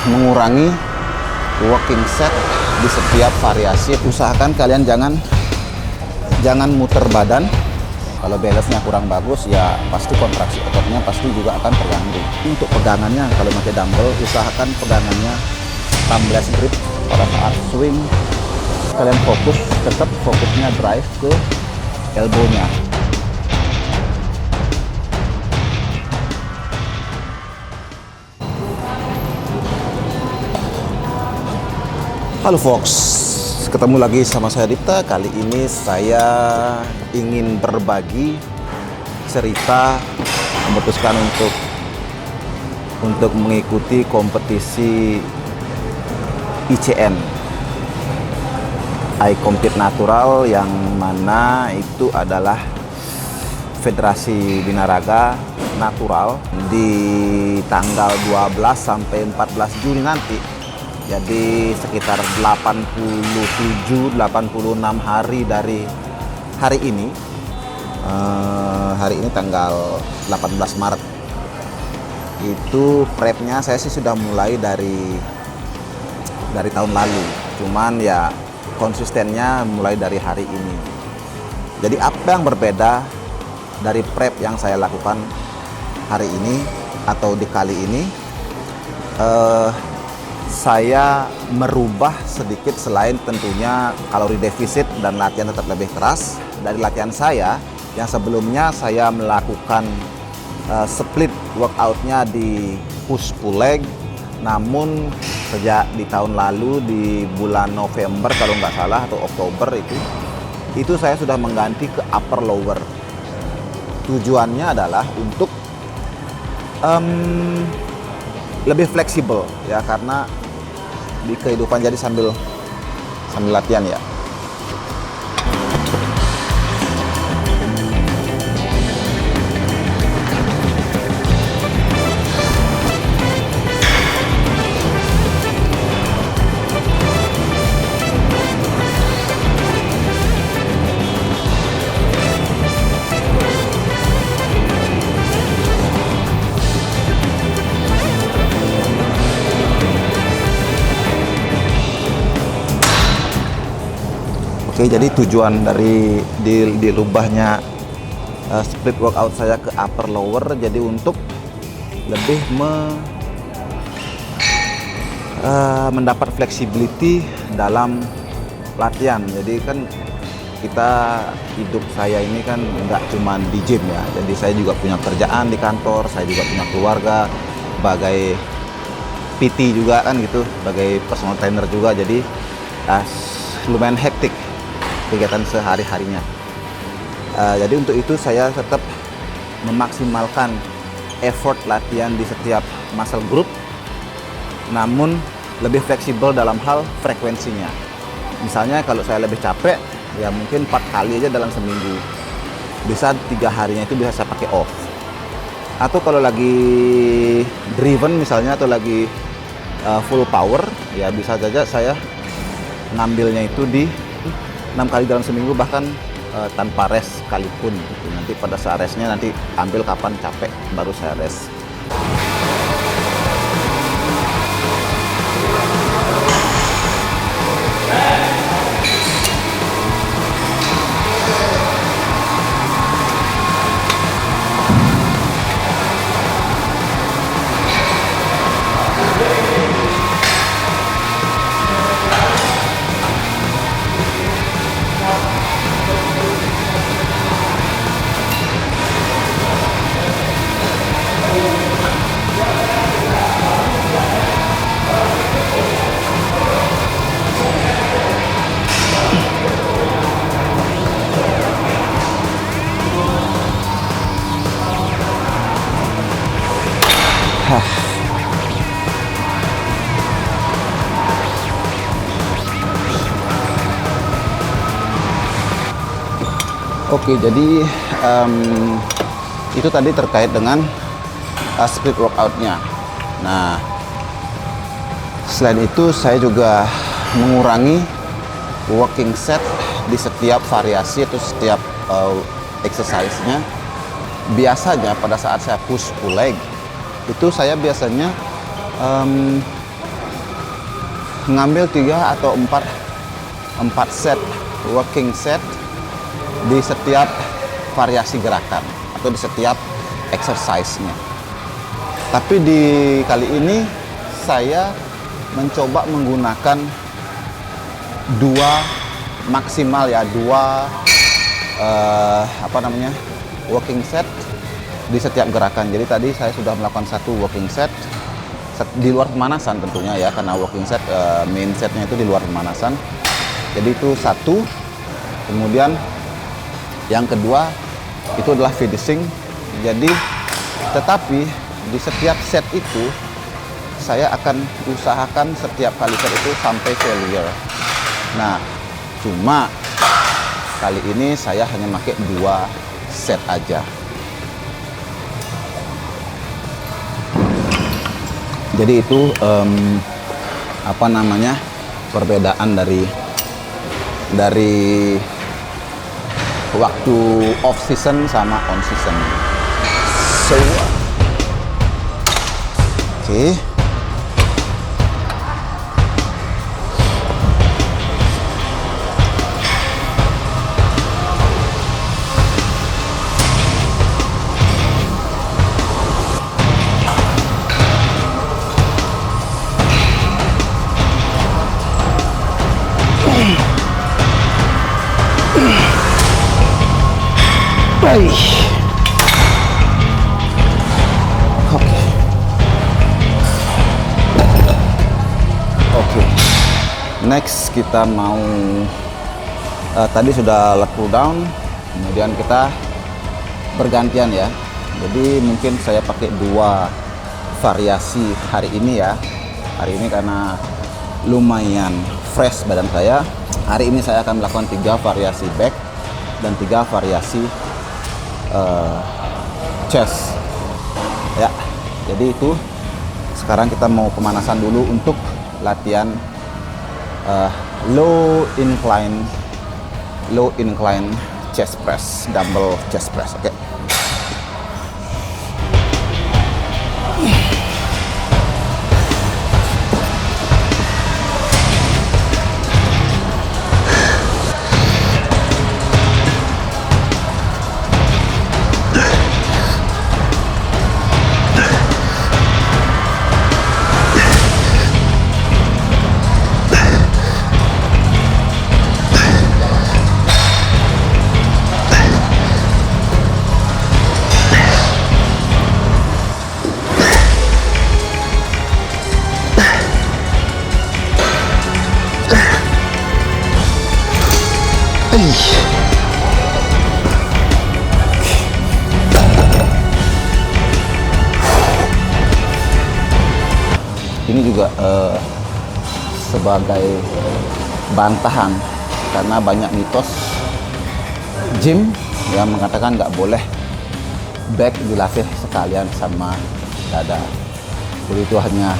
mengurangi working set di setiap variasi. Usahakan kalian jangan muter badan. Kalau balance-nya kurang bagus, ya pasti kontraksi ototnya pasti juga akan terganggu. Untuk pegangannya, kalau pakai dumbbell, usahakan pegangannya thumbless grip pada saat swing. Kalian tetap fokusnya drive ke elbow-nya. Halo folks, ketemu lagi sama saya Dipta. Kali ini saya ingin berbagi cerita, memutuskan untuk mengikuti kompetisi ICN, I Compete Natural, yang mana itu adalah Federasi Binaraga Natural di tanggal 12 sampai 14 Juni nanti. Jadi sekitar 87-86 hari dari hari ini. Hari ini tanggal 18 Maret. Itu prepnya saya sih sudah mulai dari tahun lalu. Cuman ya konsistennya mulai dari hari ini. Jadi apa yang berbeda dari prep yang saya lakukan hari ini atau di kali ini? Saya merubah sedikit, selain tentunya kalori defisit dan latihan tetap lebih keras. Dari latihan saya yang sebelumnya saya melakukan split workoutnya di push pull leg, namun sejak di tahun lalu di bulan November kalau nggak salah atau Oktober itu saya sudah mengganti ke upper lower. Tujuannya adalah untuk lebih fleksibel ya, karena di kehidupan jadi sambil latihan ya. Oke, jadi tujuan dari dirubahnya split workout saya ke upper lower, jadi untuk lebih mendapat flexibility dalam latihan. Jadi kan hidup saya ini kan nggak cuma di gym ya, jadi saya juga punya kerjaan di kantor, saya juga punya keluarga, sebagai PT juga kan gitu, sebagai personal trainer juga, jadi lumayan hektik kegiatan sehari-harinya. Jadi untuk itu saya tetap memaksimalkan effort latihan di setiap muscle group, namun lebih fleksibel dalam hal frekuensinya. Misalnya kalau saya lebih capek, ya mungkin 4 kali aja dalam seminggu. Bisa 3 harinya itu bisa saya pakai off. Atau kalau lagi driven misalnya, atau lagi full power, ya bisa saja saya ngambilnya itu di 6 kali dalam seminggu, bahkan tanpa rest sekalipun gitu. Nanti pada saat restnya nanti ambil kapan capek baru saya rest. Oke, jadi itu tadi terkait dengan split workoutnya. Nah, selain itu saya juga mengurangi working set di setiap variasi atau setiap exercise-nya. Biasanya pada saat saya push pull leg itu saya biasanya ngambil 3 atau 4 set working set di setiap variasi gerakan atau di setiap exercise-nya. Tapi di kali ini saya mencoba menggunakan 2 maksimal ya, 2 working set di setiap gerakan. Jadi tadi saya sudah melakukan 1 working set di luar pemanasan tentunya ya, karena working set main setnya itu di luar pemanasan. Jadi itu 1. Kemudian yang kedua itu adalah finishing. Jadi tetapi di setiap set itu saya akan usahakan setiap kali set itu sampai failure. Nah, cuma kali ini saya hanya pakai 2 set aja. Jadi itu perbedaan dari waktu off season sama on season. So, oke. Oke. Next kita mau tadi sudah leg pull down, kemudian kita bergantian ya. Jadi mungkin saya pakai 2 variasi hari ini ya. Hari ini karena lumayan fresh badan saya. Hari ini saya akan melakukan 3 variasi back dan 3 variasi chest ya. Jadi itu sekarang kita mau pemanasan dulu untuk latihan low incline chest press, dumbbell chest press. Oke. Ini juga sebagai bantahan karena banyak mitos gym yang mengatakan nggak boleh back dilatih sekalian sama dada. Jadi itu hanya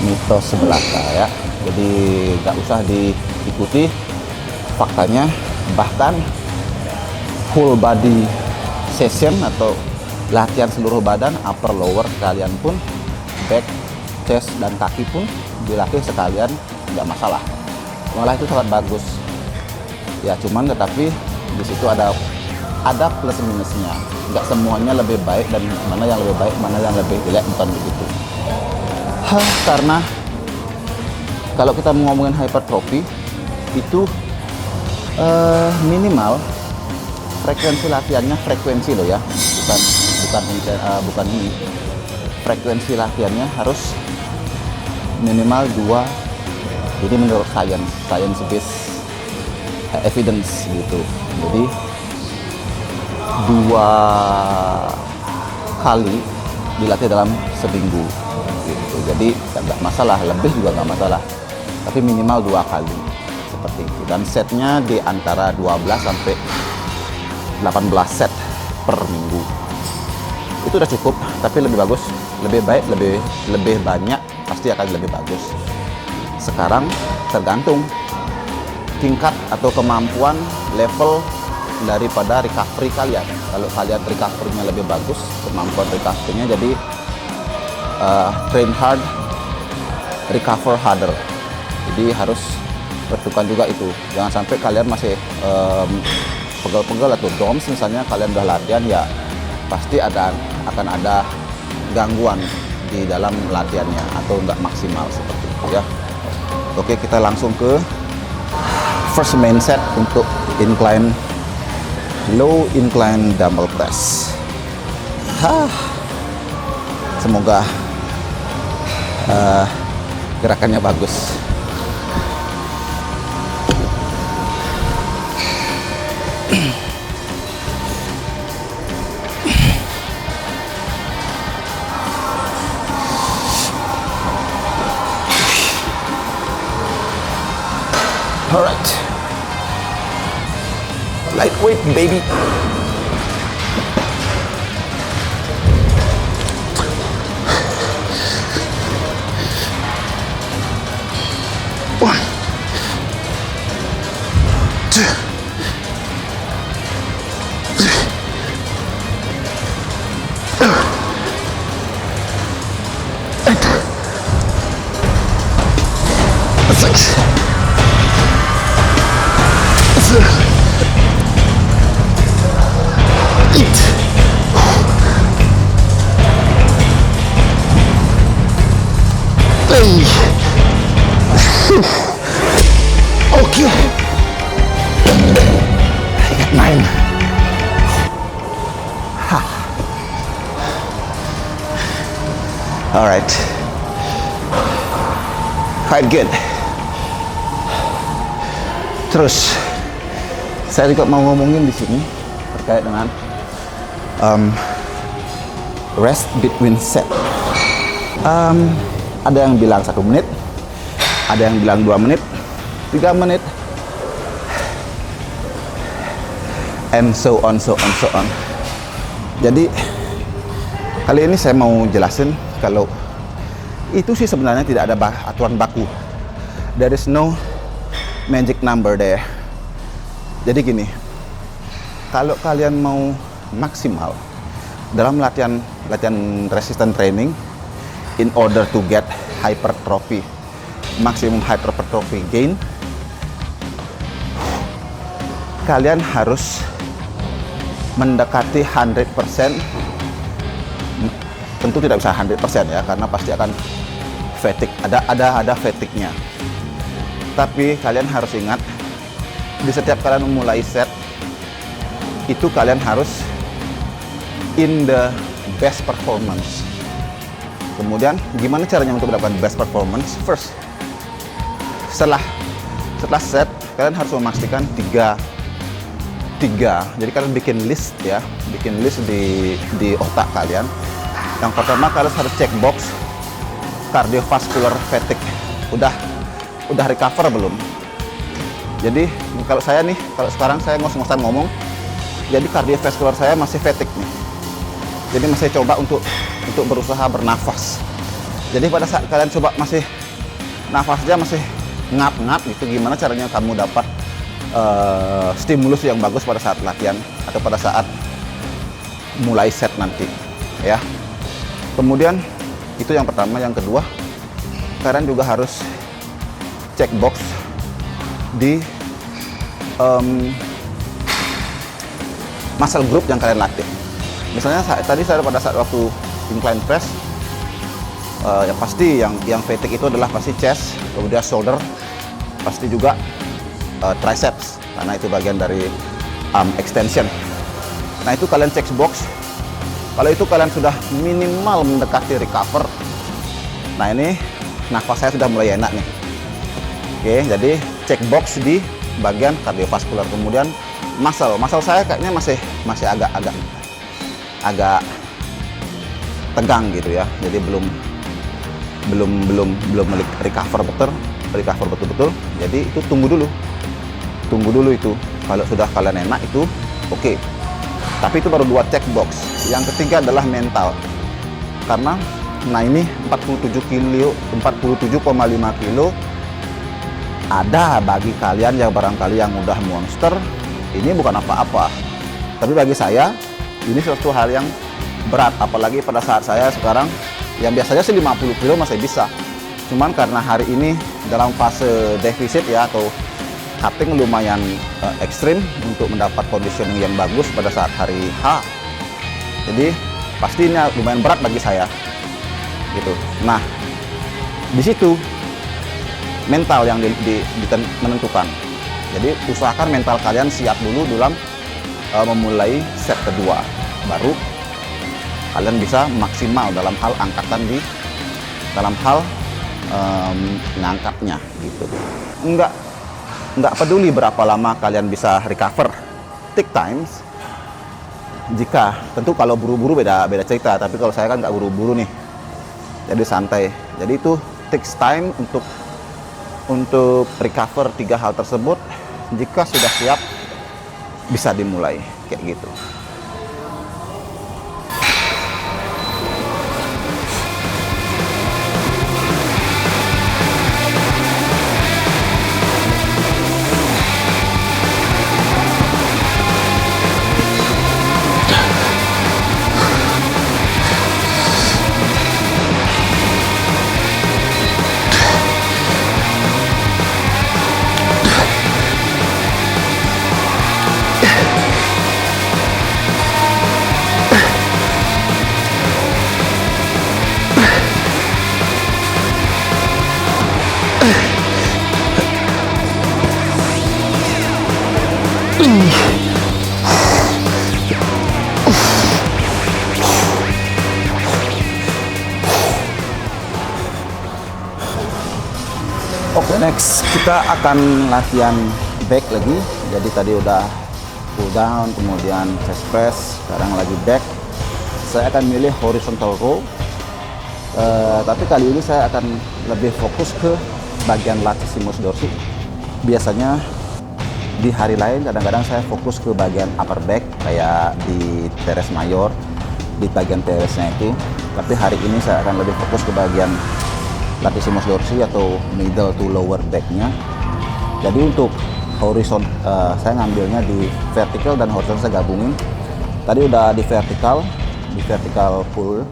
mitos sebelaka ya. Jadi nggak usah diikuti. Faktanya bahkan full body session atau latihan seluruh badan upper lower sekalian pun, back, chest dan kaki pun dilatih sekalian nggak masalah. Malah itu sangat bagus. Ya cuman tetapi di situ ada plus minusnya. Nggak semuanya lebih baik dan mana yang lebih baik, mana yang lebih jelek, bukan begitu. Karena kalau kita ngomongin hypertrophy itu minimal frekuensi latihannya, frekuensi loh ya, bukan ini. Frekuensi latihannya harus minimal 2. Jadi menurut science based evidence gitu. Jadi 2 kali dilatih dalam seminggu gitu. Jadi nggak masalah, lebih juga nggak masalah. Tapi minimal 2 kali seperti itu. Dan setnya di antara 12 sampai 18 set per minggu. Itu udah cukup, tapi lebih bagus, lebih baik, lebih banyak pasti akan lebih bagus. Sekarang tergantung tingkat atau kemampuan level daripada recovery kalian. Kalau kalian recovery-nya lebih bagus, kemampuan recovery-nya, jadi train hard recover harder. Jadi harus perhitungkan juga itu. Jangan sampai kalian masih pegel-pegel atau DOMS misalnya, kalian udah latihan ya pasti akan ada gangguan di dalam latihannya atau nggak maksimal seperti itu ya. Oke, kita langsung ke first main set untuk low incline dumbbell press. Semoga gerakannya bagus. Alright, lightweight baby. One, two, six. Eat. Hey. Okay. I got 9. All right. Quite good. Terus saya juga mau ngomongin di sini terkait dengan rest between set. Ada yang bilang 1 menit, ada yang bilang 2 menit, 3 menit, and so on. Jadi kali ini saya mau jelasin kalau itu sih sebenarnya tidak ada aturan baku. There is no magic number there. Jadi gini, kalau kalian mau maksimal dalam latihan resistance training, in order to get hypertrophy, maximum hypertrophy gain, kalian harus mendekati 100%. Tentu tidak bisa 100% ya, karena pasti akan fatigue, ada fatigue-nya. Tapi kalian harus ingat, di setiap kalian memulai set itu kalian harus in the best performance. Kemudian gimana caranya untuk mendapatkan best performance? First, setelah set kalian harus memastikan tiga. Jadi kalian bikin list ya, di otak kalian. Yang pertama, kalian harus check box cardiovascular fatigue. Udah recover belum? Jadi kalau sekarang saya ngos-ngosan ngomong, jadi kardiovaskular saya masih fatigue nih. Jadi masih coba untuk berusaha bernafas. Jadi pada saat kalian coba masih nafasnya masih ngap-ngap gitu, gimana caranya kamu dapat stimulus yang bagus pada saat latihan atau pada saat mulai set nanti ya. Kemudian itu yang pertama. Yang kedua, kalian juga harus check box di muscle group yang kalian latih. Misalnya tadi saya pada saat waktu incline press, yang pasti yang fatigue itu adalah pasti chest, kemudian shoulder, pasti juga triceps, karena itu bagian dari arm extension. Nah itu kalian check box. Kalau itu kalian sudah minimal mendekati recover, nah ini nafas saya sudah mulai enak nih. Oke, jadi check box di bagian kardiovaskular. Kemudian muscle saya kayaknya masih agak tegang gitu ya. Jadi belum recover betul. Jadi itu tunggu dulu itu. Kalau sudah kalian enak itu oke. Tapi itu baru 2 check box. Yang ketiga adalah mental. Karena ini 47,5 kilo. Ada bagi kalian yang barangkali yang udah monster, ini bukan apa-apa. Tapi bagi saya, ini suatu hal yang berat. Apalagi pada saat saya sekarang, yang biasanya sih 50 kilo masih bisa. Cuman karena hari ini dalam fase defisit ya, atau cutting lumayan ekstrim untuk mendapat conditioning yang bagus pada saat hari H. Jadi pasti ini lumayan berat bagi saya gitu. Nah, di situ mental yang menentukan. Jadi usahakan mental kalian siap dulu dalam memulai set kedua, baru kalian bisa maksimal dalam hal angkatan dalam hal ngangkatnya gitu. Nggak peduli berapa lama kalian bisa recover, take times. Jika tentu kalau buru-buru beda cerita, tapi kalau saya kan nggak buru-buru nih, jadi santai. Jadi itu takes time untuk recover 3 hal tersebut. Jika sudah siap, bisa dimulai kayak gitu. Oke, next kita akan latihan back lagi. Jadi tadi udah pull down, kemudian chest press, sekarang lagi back. Saya akan milih horizontal row, tapi kali ini saya akan lebih fokus ke bagian latissimus dorsi. Biasanya di hari lain kadang-kadang saya fokus ke bagian upper back, kayak di teres mayor, di bagian teresnya itu. Tapi hari ini saya akan lebih fokus ke bagian latissimus dorsi atau middle to lower back-nya. Jadi untuk horizon saya ngambilnya di vertical dan horizontal saya gabungin. Tadi udah di vertical pull.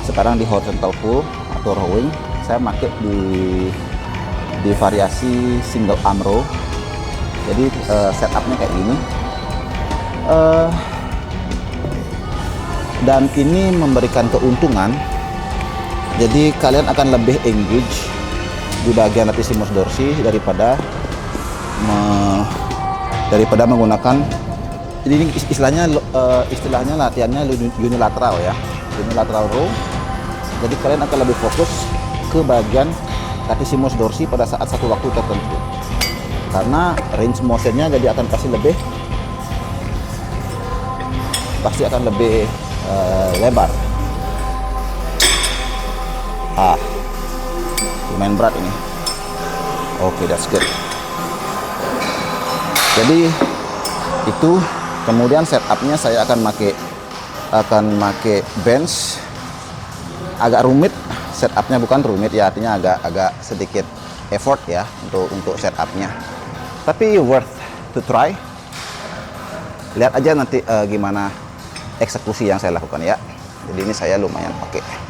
Sekarang di horizontal pull atau rowing. Saya pakai di variasi single arm row. Jadi setupnya kayak gini. Dan ini memberikan keuntungan. Jadi kalian akan lebih engage di bagian latissimus dorsi daripada menggunakan. Jadi ini istilahnya latihannya unilateral ya, unilateral row. Jadi kalian akan lebih fokus ke bagian latissimus dorsi pada saat satu waktu tertentu. Karena range motionnya jadi akan pasti akan lebih lebar. Lumayan berat ini. Oke, that's good. Jadi itu, kemudian setupnya saya akan make bench. Agak rumit setupnya, bukan rumit ya, artinya agak sedikit effort ya untuk setupnya. Tapi worth to try. Lihat aja nanti gimana eksekusi yang saya lakukan ya. Jadi ini saya lumayan pakai.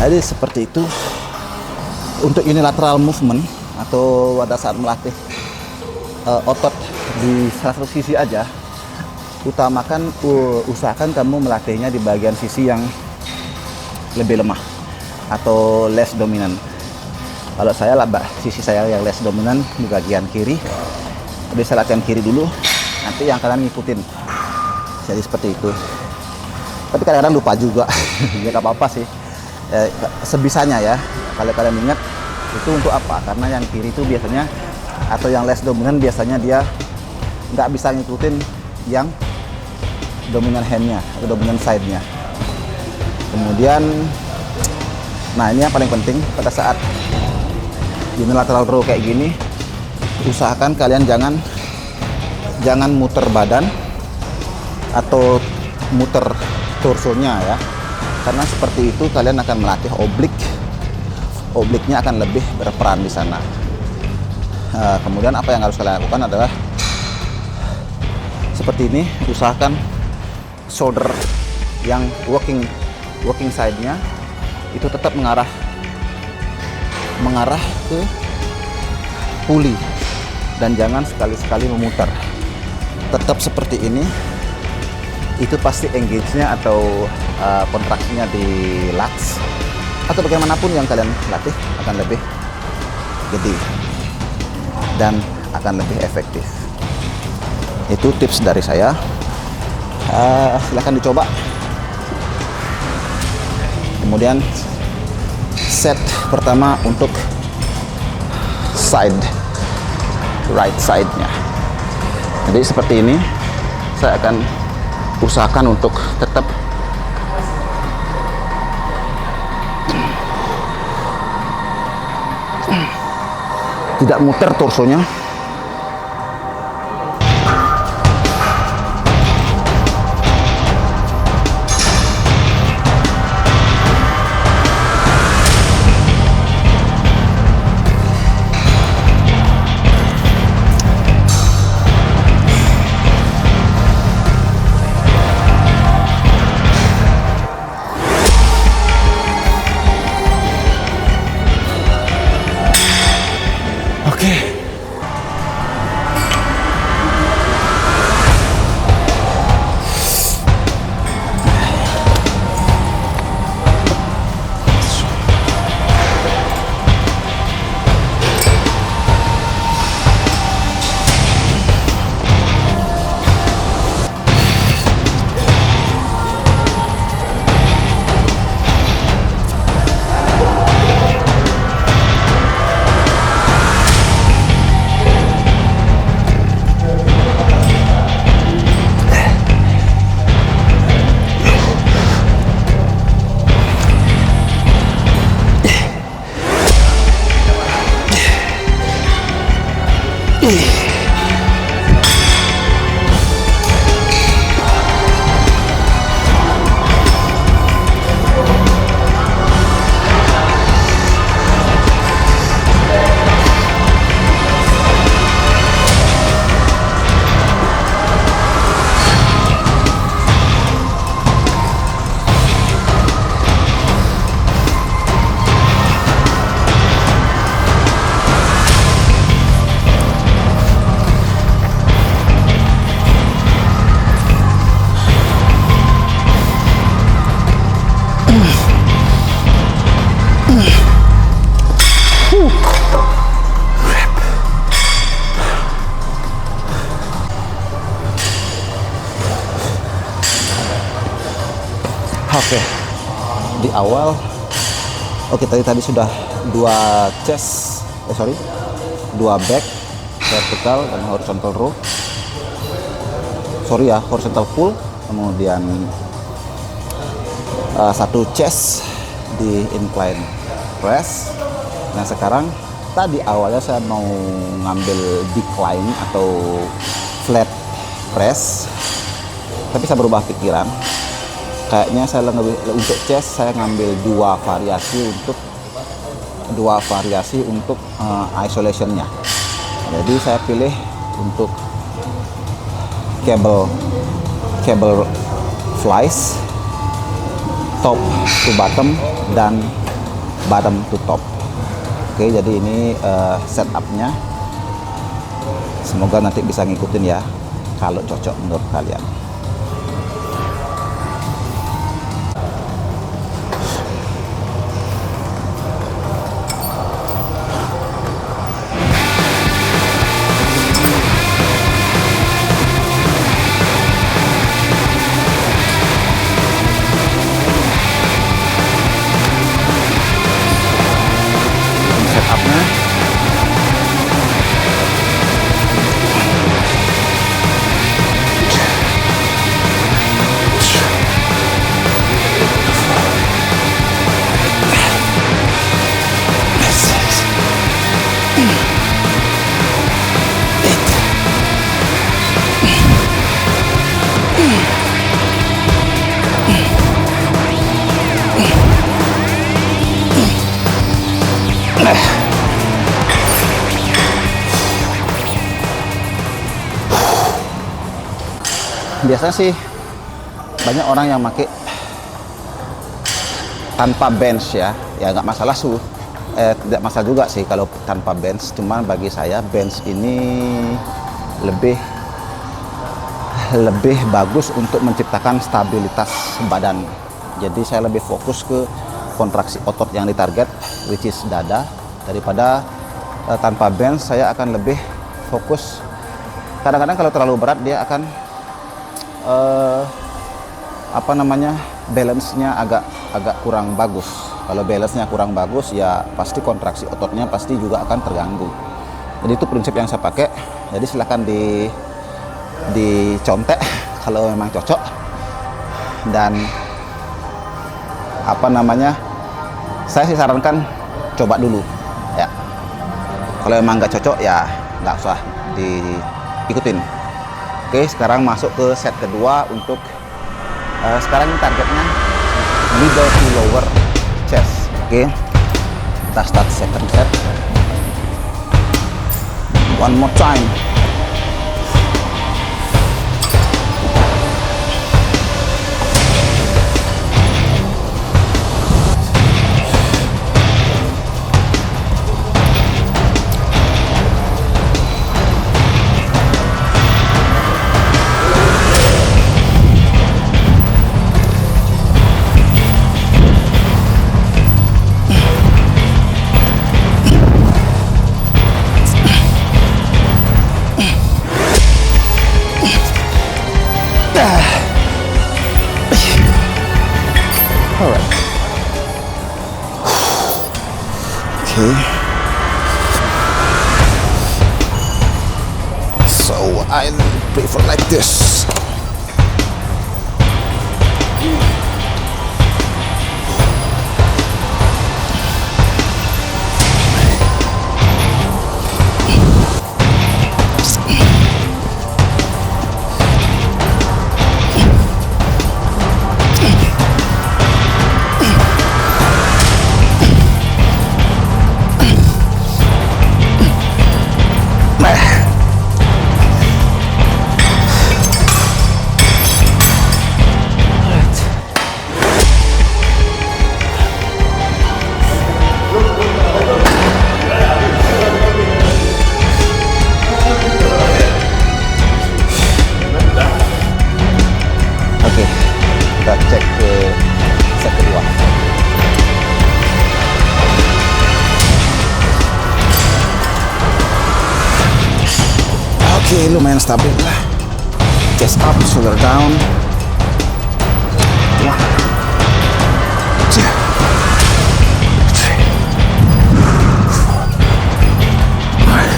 Jadi seperti itu untuk unilateral movement atau pada saat melatih otot di satu sisi aja. Usahakan kamu melatihnya di bagian sisi yang lebih lemah atau less dominant. Kalau saya sisi saya yang less dominant di bagian kiri. Jadi saya latihan kiri dulu, nanti yang kalian ngikutin. Jadi seperti itu. Tapi kadang-kadang lupa juga. Ya nggak apa-apa sih. Sebisanya ya, kalau kalian ingat itu untuk apa? Karena yang kiri itu biasanya atau yang less dominan biasanya dia nggak bisa ngikutin yang dominan handnya atau dominan side-nya. Kemudian, nah ini yang paling penting pada saat unilateral row kayak gini, usahakan kalian jangan muter badan atau muter torsonya ya, karena seperti itu kalian akan melatih obliknya akan lebih berperan di sana. Kemudian apa yang harus kalian lakukan adalah seperti ini, usahakan shoulder yang working side-nya itu tetap mengarah ke puli dan jangan sekali-sekali memutar. Tetap seperti ini, itu pasti engage-nya atau kontraksinya di lats atau bagaimanapun yang kalian latih akan lebih gede dan akan lebih efektif. Itu tips dari saya. Silahkan dicoba. Kemudian set pertama untuk right side-nya. Jadi seperti ini, saya akan usahakan untuk tetap tidak muter torsonya. Oke, di awal, tadi sudah dua back vertical dan horizontal row. Horizontal pull, kemudian satu chest di incline press. Nah sekarang tadi awalnya saya mau ngambil decline atau flat press, tapi saya berubah pikiran. Kayaknya saya untuk chest saya ngambil dua variasi untuk isolationnya. Jadi saya pilih untuk cable flies, top to bottom dan bottom to top. Oke, jadi ini setupnya. Semoga nanti bisa ngikutin ya, kalau cocok menurut kalian. Biasanya sih banyak orang yang pakai tanpa bench ya nggak masalah tidak masalah juga sih kalau tanpa bench, cuman bagi saya bench ini lebih bagus untuk menciptakan stabilitas badan. Jadi saya lebih fokus ke kontraksi otot yang ditarget, which is dada, daripada tanpa bench. Saya akan lebih fokus. Kadang-kadang kalau terlalu berat dia akan balance-nya agak kurang bagus. Kalau balance-nya kurang bagus ya pasti kontraksi ototnya pasti juga akan terganggu. Jadi itu prinsip yang saya pakai. Jadi silahkan dicontek kalau memang cocok. Dan saya sih sarankan coba dulu ya. Kalau memang nggak cocok ya nggak usah diikutin. Oke, sekarang masuk ke set kedua. Untuk sekarang ini targetnya middle to lower chest. Oke, kita start second set. One more time. Alright. Okay. So I prefer like this. Kita cek ke set kedua. Oke, lumayan stabil lah. Chest up, shoulder down. One, two, three, four, five,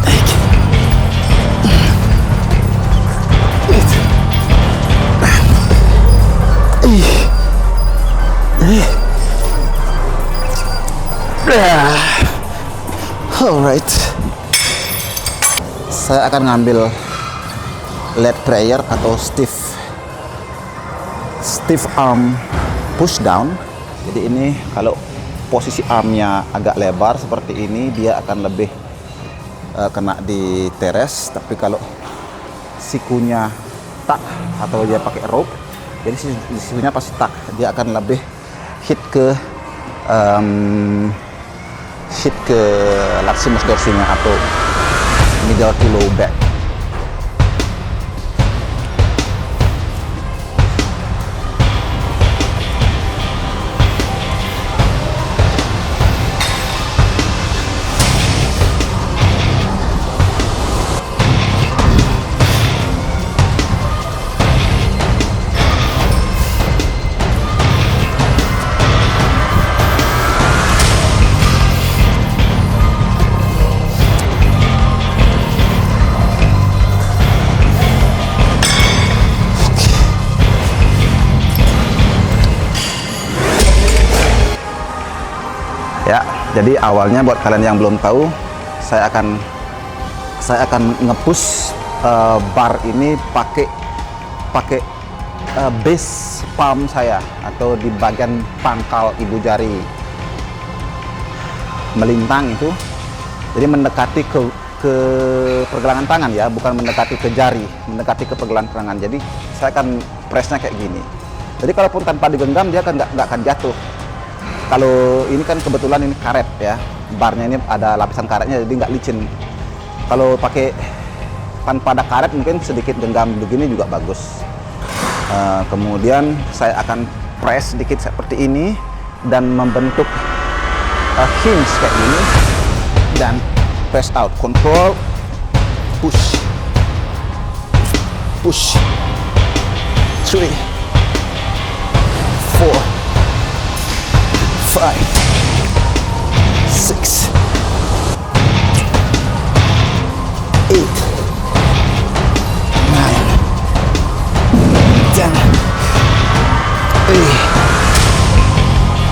eight, alright. Saya akan ngambil leg prayer atau stiff arm push down. Jadi ini kalau posisi armnya agak lebar seperti ini, dia akan lebih kena di teres. Tapi kalau sikunya tak atau dia pakai rope, jadi sikunya pasti tak, dia akan lebih hit ke laximus dorsinya atau middle to low back. Ya, jadi awalnya buat kalian yang belum tahu, saya akan nge-push bar ini pakai base palm saya atau di bagian pangkal ibu jari melintang itu. Jadi mendekati ke pergelangan tangan ya, bukan mendekati ke jari, mendekati ke pergelangan tangan. Jadi saya akan pressnya kayak gini. Jadi kalaupun tanpa digenggam dia kan nggak akan jatuh. Kalau ini kan kebetulan ini karet ya, barnya ini ada lapisan karetnya jadi nggak licin. Kalau pakai tanpa ada karet mungkin sedikit genggam begini juga bagus. Kemudian saya akan press sedikit seperti ini dan membentuk hinge kayak gini dan press out, control, push, push, 3, 4, 5, 6, 8, 9, 10,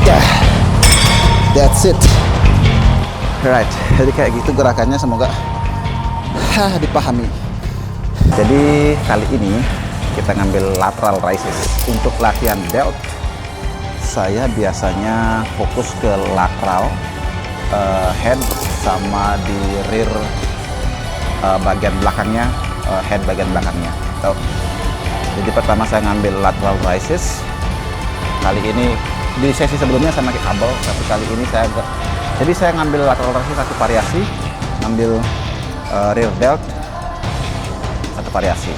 8, that's it. Right, jadi kayak gitu gerakannya, semoga dipahami. Jadi kali ini kita ngambil lateral raises. Untuk latihan delt, saya biasanya fokus ke lateral head sama di rear bagian belakangnya, head bagian belakangnya. Jadi pertama saya ngambil lateral raises. Kali ini di sesi sebelumnya saya pakai kabel, tapi kali ini saya ngambil lateral raises satu variasi, ngambil rear delt satu variasi.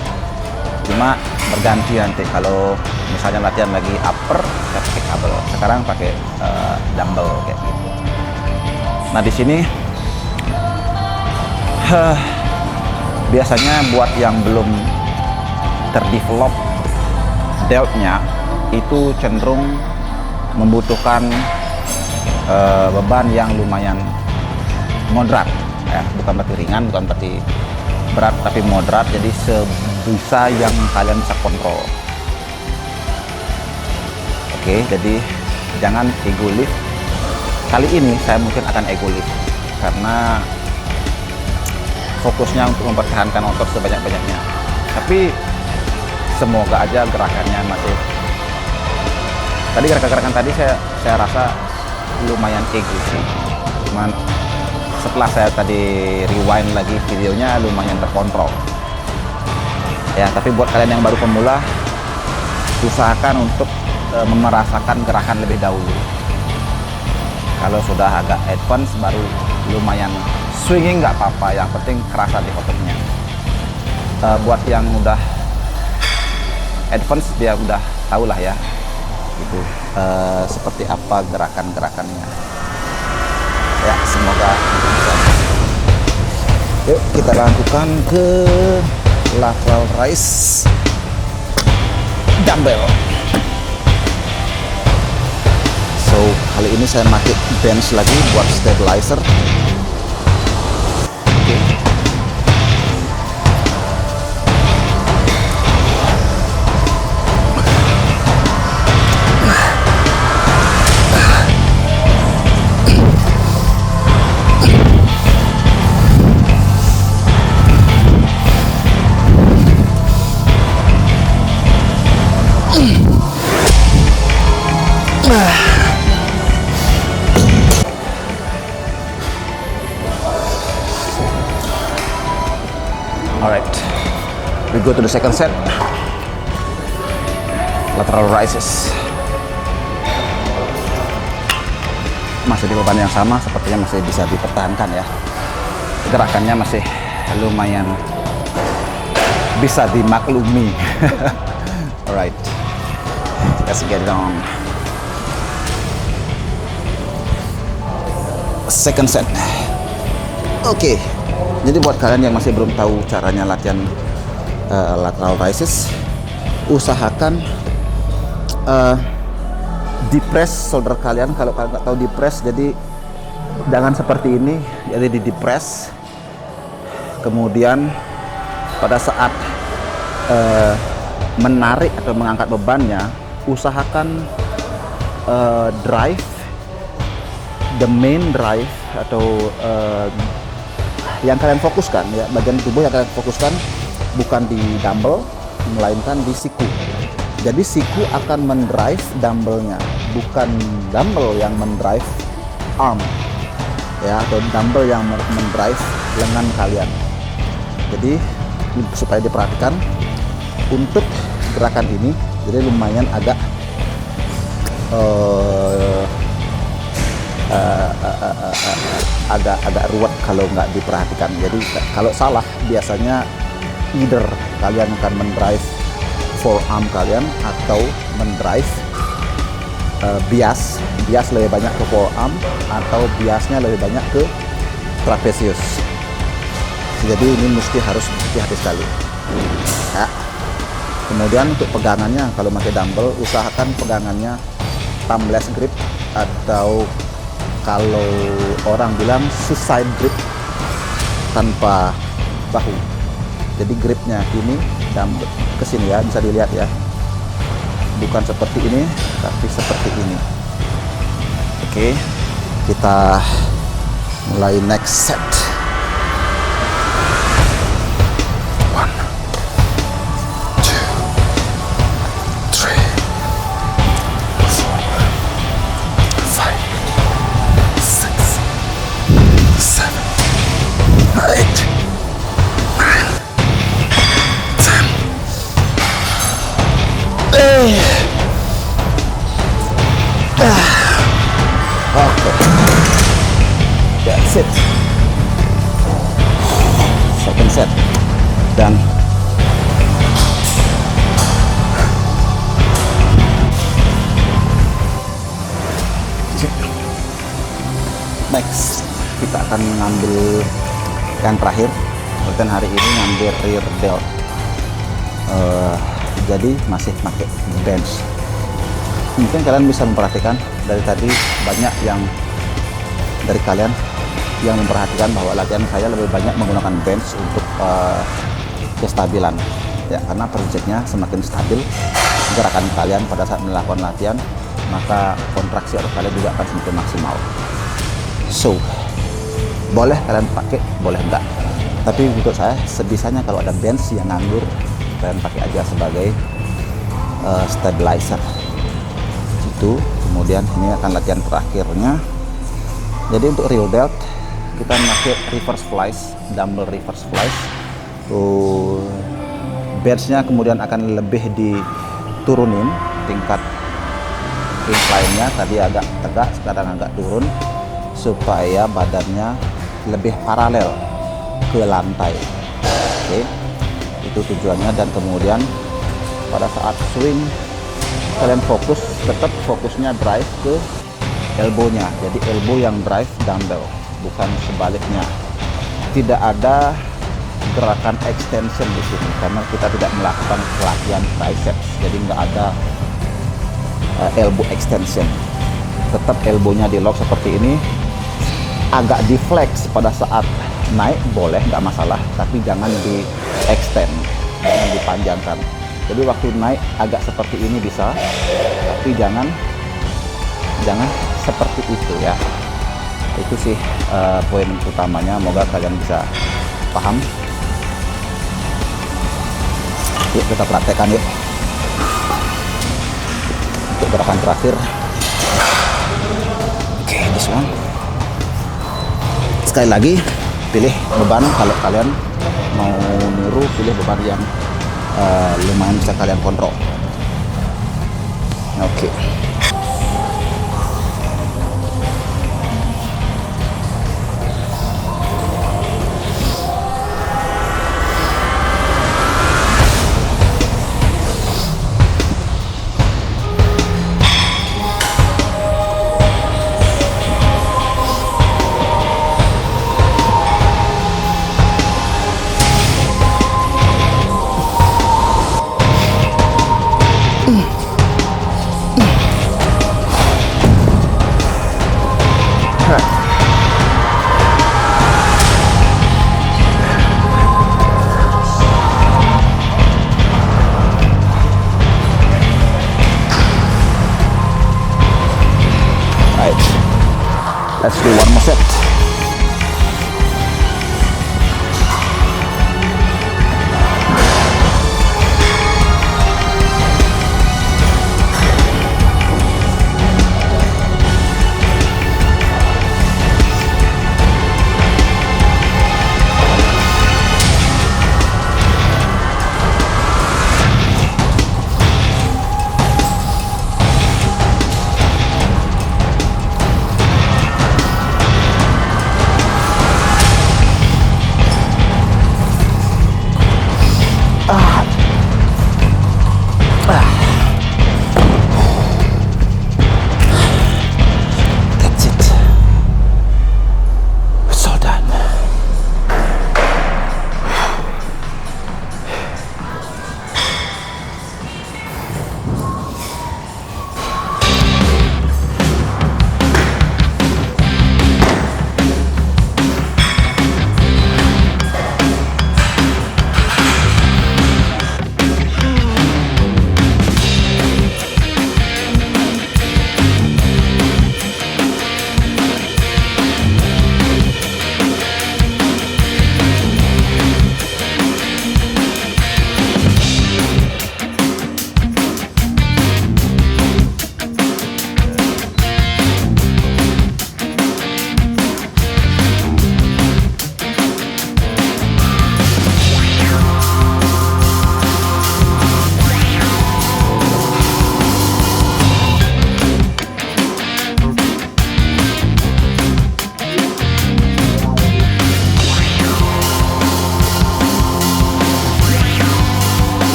Cuma berganti nanti, kalau misalnya latihan lagi upper saya pakai kabel, sekarang pakai dumbbell kayak gitu. Nah di sini biasanya buat yang belum terdevelop deltnya itu cenderung membutuhkan beban yang lumayan moderat ya, bukan berarti ringan, bukan berarti berat, tapi moderat. Jadi sebisa yang kalian bisa kontrol. Oke, jadi jangan ego lift. Kali ini saya mungkin akan ego lift karena fokusnya untuk mempertahankan otot sebanyak-banyaknya. Tapi semoga aja gerakannya masih, tadi gerakan-gerakan tadi saya rasa lumayan ego sih. Cuman setelah saya tadi rewind lagi videonya lumayan terkontrol. Ya, tapi buat kalian yang baru pemula, usahakan untuk merasakan gerakan lebih dahulu. Kalau sudah agak advance baru lumayan swinging nggak apa-apa, yang penting kerasa di ototnya. Buat yang udah advance dia udah tahu lah ya gitu, seperti apa gerakan-gerakannya ya, semoga bisa. Yuk kita lakukan ke lateral raise dumbbell. So kali ini saya pakai bench lagi buat stabilizer. Alright, we go to the second set, lateral raises. Masih di beban yang sama, sepertinya masih bisa dipertahankan ya. Gerakannya masih lumayan bisa dimaklumi. Alright, let's get it on. Second set. Oke. Jadi buat kalian yang masih belum tahu caranya latihan lateral raises, usahakan depress shoulder kalian. Kalau kalian nggak tahu depress, jadi jangan seperti ini, jadi di depress. Kemudian pada saat menarik atau mengangkat bebannya, usahakan drive, the main drive atau yang kalian fokuskan ya, bagian tubuh yang kalian fokuskan bukan di dumbbell melainkan di siku. Jadi siku akan mendrive dumbbellnya, bukan dumbbell yang mendrive arm ya, atau dumbbell yang mendrive lengan kalian. Jadi supaya diperhatikan untuk gerakan ini, jadi lumayan agak agak ruwet kalau nggak diperhatikan. Jadi kalau salah biasanya either kalian akan mendrive forearm kalian atau mendrive bias lebih banyak ke forearm atau biasnya lebih banyak ke trapezius. Jadi ini mesti harus hati-hati sekali ya. Kemudian untuk pegangannya, kalau pakai dumbbell usahakan pegangannya thumbless grip atau kalau orang bilang suicide grip tanpa bahu. Jadi gripnya ini dumbbell ke sini ya, bisa dilihat ya. Bukan seperti ini, tapi seperti ini. Oke, kita mulai next set. 1, 2, 3, 4, 5, 6, 7, 8, 9, 10. Oke, that's it. Second set dan next kita akan mengambil yang terakhir. Dan hari ini ngambil rear delt. Jadi masih pakai bench. Mungkin kalian bisa memperhatikan dari tadi banyak yang dari kalian yang memperhatikan bahwa latihan saya lebih banyak menggunakan bench untuk kestabilan ya, karena prinsipnya semakin stabil gerakan kalian pada saat melakukan latihan, maka kontraksi otot kalian juga akan semakin maksimal. So boleh kalian pakai, boleh enggak, tapi untuk saya sebisanya kalau ada bench yang nganggur, kalian pakai aja sebagai stabilizer itu. Kemudian ini akan latihan terakhirnya. Jadi untuk rear delt kita pakai reverse flies, dumbbell reverse flies. Benchnya kemudian akan lebih diturunin tingkat incline-nya, tadi agak tegak, sekarang agak turun supaya badannya lebih paralel ke lantai. Oke, itu tujuannya. Dan kemudian pada saat swing kalian fokus, tetap fokusnya drive ke elbow-nya. Jadi elbow yang drive dumbbell, bukan sebaliknya. Tidak ada gerakan extension di sini karena kita tidak melakukan latihan triceps. Jadi nggak ada elbow extension. Tetap elbow-nya di lock seperti ini. Agak di flex pada saat naik boleh, nggak masalah, tapi jangan di extend, jangan dipanjangkan. Jadi waktu naik agak seperti ini bisa, tapi jangan seperti itu ya. Itu sih poin utamanya. Semoga kalian bisa paham. Yuk kita praktekkan yuk untuk gerakan terakhir. Oke, this one. Sekali lagi pilih beban. Kalau kalian mau niru, pilih beban yang lumayan bisa kalian kontrol. Oke. Let's do one more set.